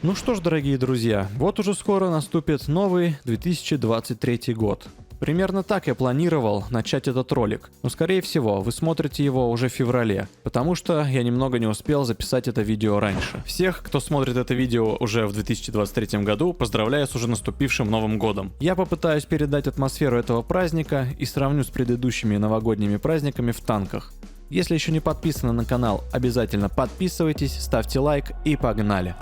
Ну что ж, дорогие друзья, вот уже скоро наступит новый 2023 год. Примерно так я планировал начать этот ролик, но скорее всего вы смотрите его уже в феврале, потому что я немного не успел записать это видео раньше. Всех, кто смотрит это видео уже в 2023 году, поздравляю с уже наступившим Новым годом. Я попытаюсь передать атмосферу этого праздника и сравню с предыдущими новогодними праздниками в танках. Если еще не подписаны на канал, обязательно подписывайтесь, ставьте лайк и погнали!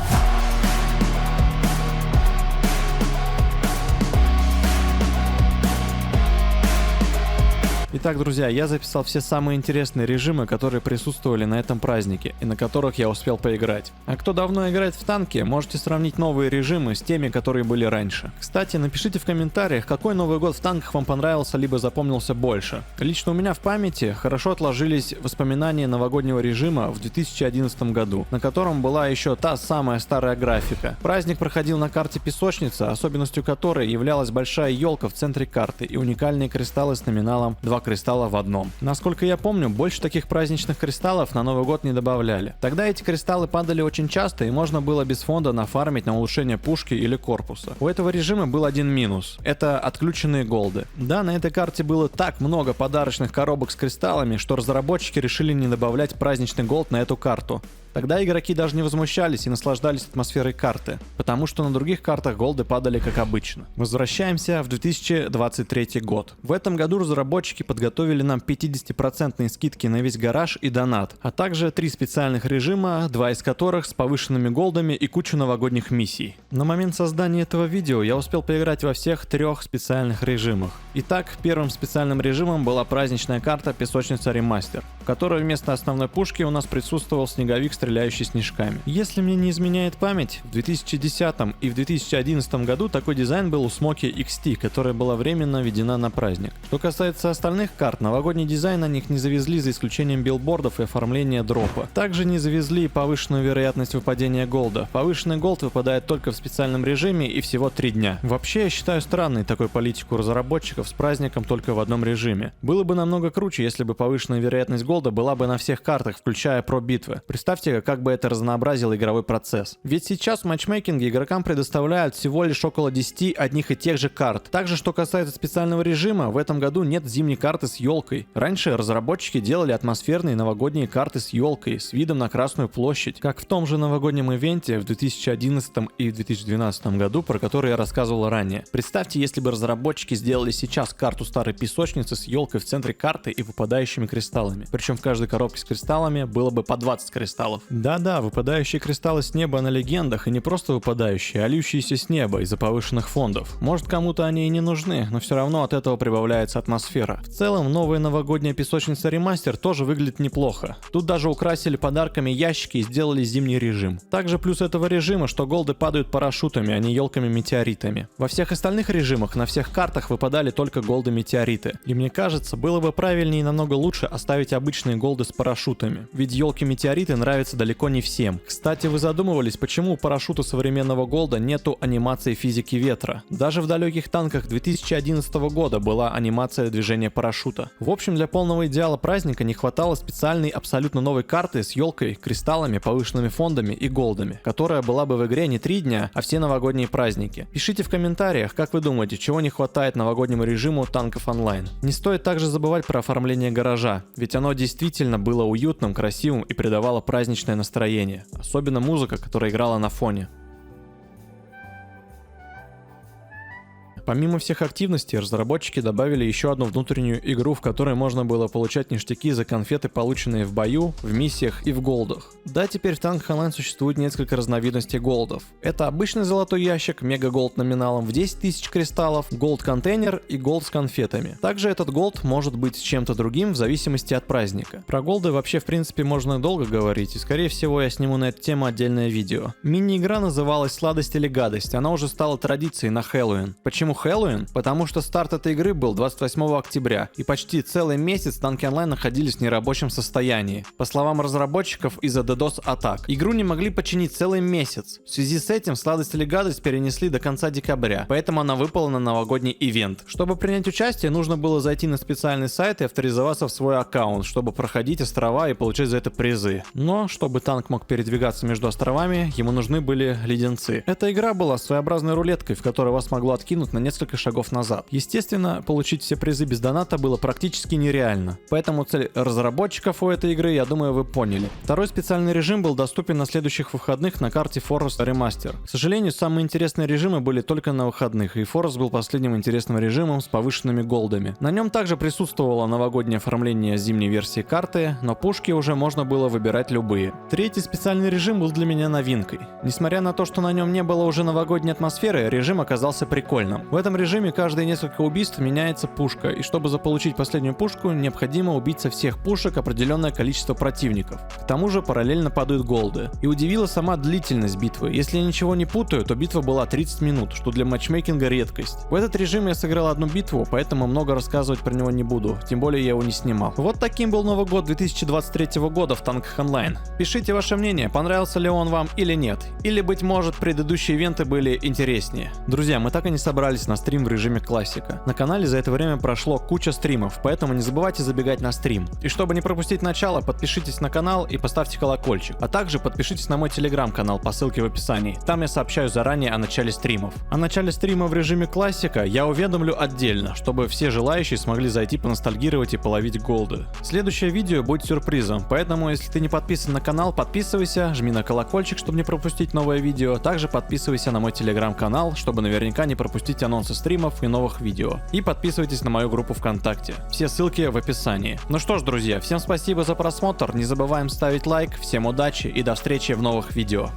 Итак, друзья, я записал все самые интересные режимы, которые присутствовали на этом празднике и на которых я успел поиграть. А кто давно играет в танки, можете сравнить новые режимы с теми, которые были раньше. Кстати, напишите в комментариях, какой Новый год в танках вам понравился либо запомнился больше. Лично у меня в памяти хорошо отложились воспоминания новогоднего режима в 2011 году, на котором была еще та самая старая графика. Праздник проходил на карте Песочница, особенностью которой являлась большая елка в центре карты и уникальные кристаллы с номиналом 2 кристалла в одном. Насколько я помню, больше таких праздничных кристаллов на Новый год не добавляли. Тогда эти кристаллы падали очень часто, и можно было без фонда нафармить на улучшение пушки или корпуса. У этого режима был один минус. Это отключенные голды. Да, на этой карте было так много подарочных коробок с кристаллами, что разработчики решили не добавлять праздничный голд на эту карту. Тогда игроки даже не возмущались и наслаждались атмосферой карты, потому что на других картах голды падали как обычно. Возвращаемся в 2023 год. В этом году разработчики подготовили нам 50% скидки на весь гараж и донат, а также 3 специальных режима, 2 из которых с повышенными голдами и кучу новогодних миссий. На момент создания этого видео я успел поиграть во всех 3 специальных режимах. Итак, первым специальным режимом была праздничная карта Песочница Ремастер, в которой вместо основной пушки у нас присутствовал снеговик, стреляющий снежками. Если мне не изменяет память, в 2010 и в 2011 году такой дизайн был у Smoky XT, которая была временно введена на праздник. Что касается остальных карт, новогодний дизайн на них не завезли за исключением билбордов и оформления дропа. Также не завезли повышенную вероятность выпадения голда. Повышенный голд выпадает только в специальном режиме и всего 3 дня. Вообще, я считаю странной такой политику разработчиков с праздником только в одном режиме. Было бы намного круче, если бы повышенная вероятность голда была бы на всех картах, включая про-битвы. Представьте, как бы это разнообразило игровой процесс. Ведь сейчас в матчмейкинге игрокам предоставляют всего лишь около 10 одних и тех же карт. Также, что касается специального режима, в этом году нет зимней карты с елкой. Раньше разработчики делали атмосферные новогодние карты с елкой, с видом на Красную площадь, как в том же новогоднем ивенте в 2011 и 2012 году, про который я рассказывал ранее. Представьте, если бы разработчики сделали сейчас карту старой песочницы с елкой в центре карты и выпадающими кристаллами. Причем в каждой коробке с кристаллами было бы по 20 кристаллов. Да-да, выпадающие кристаллы с неба на легендах, и не просто выпадающие, а льющиеся с неба из-за повышенных фондов. Может, кому-то они и не нужны, но все равно от этого прибавляется атмосфера. В целом, новая новогодняя песочница ремастер тоже выглядит неплохо. Тут даже украсили подарками ящики и сделали зимний режим. Также плюс этого режима, что голды падают парашютами, а не елками-метеоритами. Во всех остальных режимах на всех картах выпадали только голды-метеориты. И мне кажется, было бы правильнее и намного лучше оставить обычные голды с парашютами. Ведь елки-метеориты нравятся далеко не всем. Кстати, вы задумывались, почему у парашюта современного голда нету анимации физики ветра? Даже в далеких танках 2011 года была анимация движения парашюта. В общем, для полного идеала праздника не хватало специальной абсолютно новой карты с елкой, кристаллами, повышенными фондами и голдами, которая была бы в игре не 3 дня, а все новогодние праздники. Пишите в комментариях, как вы думаете, чего не хватает новогоднему режиму танков онлайн. Не стоит также забывать про оформление гаража, ведь оно действительно было уютным, красивым и придавало праздничное настроение, особенно музыка, которая играла на фоне. Помимо всех активностей, разработчики добавили еще одну внутреннюю игру, в которой можно было получать ништяки за конфеты, полученные в бою, в миссиях и в голдах. Да, теперь в танках онлайн существует несколько разновидностей голдов. Это обычный золотой ящик, мега голд номиналом в 10 тысяч кристаллов, голд контейнер и голд с конфетами. Также этот голд может быть с чем-то другим в зависимости от праздника. Про голды вообще в принципе можно долго говорить, и скорее всего я сниму на эту тему отдельное видео. Мини-игра называлась «Сладость или гадость», она уже стала традицией на Хэллоуин. Почему Хэллоуин? Потому что старт этой игры был 28 октября, и почти целый месяц танки онлайн находились в нерабочем состоянии. По словам разработчиков, из-за DDoS атак. Игру не могли починить целый месяц. В связи с этим сладость или гадость перенесли до конца декабря, поэтому она выпала на новогодний ивент. Чтобы принять участие, нужно было зайти на специальный сайт и авторизоваться в свой аккаунт, чтобы проходить острова и получать за это призы. Но, чтобы танк мог передвигаться между островами, ему нужны были леденцы. Эта игра была своеобразной рулеткой, в которой вас могло откинуть на несколько шагов назад. Естественно, получить все призы без доната было практически нереально. Поэтому цель разработчиков у этой игры, я думаю, вы поняли. Второй специальный режим был доступен на следующих выходных на карте Forest Remaster. К сожалению, самые интересные режимы были только на выходных, и Forest был последним интересным режимом с повышенными голдами. На нем также присутствовало новогоднее оформление зимней версии карты, но пушки уже можно было выбирать любые. Третий специальный режим был для меня новинкой. Несмотря на то, что на нем не было уже новогодней атмосферы, режим оказался прикольным. В этом режиме каждые несколько убийств меняется пушка, и чтобы заполучить последнюю пушку, необходимо убить со всех пушек определенное количество противников. К тому же параллельно падают голды. И удивила сама длительность битвы. Если я ничего не путаю, то битва была 30 минут, что для матчмейкинга редкость. В этот режим я сыграл одну битву, поэтому много рассказывать про него не буду, тем более я его не снимал. Вот таким был Новый год 2023 года в танках онлайн. Пишите ваше мнение, понравился ли он вам или нет. Или, быть может, предыдущие ивенты были интереснее. Друзья, мы так и не собрались на стрим в режиме классика. На канале за это время прошло куча стримов, поэтому не забывайте забегать на стрим. И чтобы не пропустить начало, подпишитесь на канал и поставьте колокольчик. А также подпишитесь на мой телеграм-канал по ссылке в описании. Там я сообщаю заранее о начале стримов. О начале стрима в режиме классика я уведомлю отдельно, чтобы все желающие смогли зайти поностальгировать и половить голды. Следующее видео будет сюрпризом, поэтому если ты не подписан на канал, подписывайся, жми на колокольчик, чтобы не пропустить новое видео. Также подписывайся на мой телеграм-канал, чтобы наверняка не пропустить анонсы стримов и новых видео. И подписывайтесь на мою группу ВКонтакте. Все ссылки в описании. Ну что ж, друзья, всем спасибо за просмотр, не забываем ставить лайк, всем удачи и до встречи в новых видео.